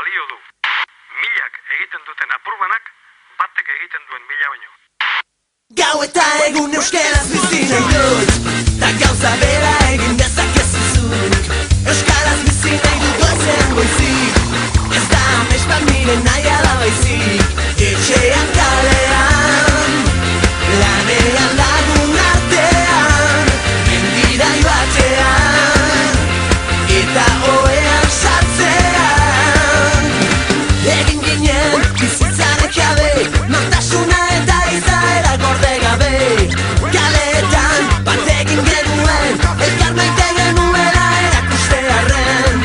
balio du. Milak egiten duten apurbanak, batek egiten duen mila baino. Gau eta egun euskaraz bizi nahi dut, ta gauza bera egin dezakezu zuk. Euskaraz bizi nahi dut goizean goizik, ez da amespan nire nahia da baizik. Etxean kalean, lanean lagun artean, mendira batean, eta oean sartzean. Egin ginen bizitzanek jabe, nortasuna eta izaera gorde gabe. Kaleetan bat egin genuen, elkar maite genuela erakustearren.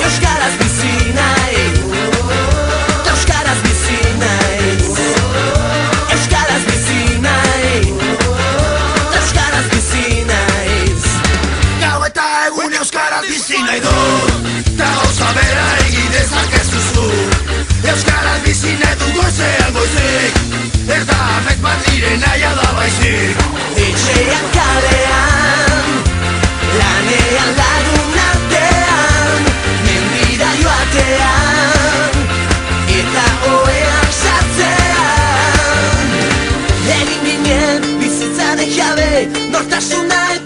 Euskaraz bizi nahi, euskaraz bizi naiz. Euskaraz bizi nahi, euskaraz bizi naiz. Gau eta egun euskaraz bizi nahi dut, ta gauza bera egin dezakezu zuk. Euskaraz bizi nahi dut goizean goizik, ez da amets bat nire nahia da baizik. Etxean kalean, lanean lagun artean, mendira joatean, eta oean sartzean. Egin ginen bizitzanek jabe, nortasuna eta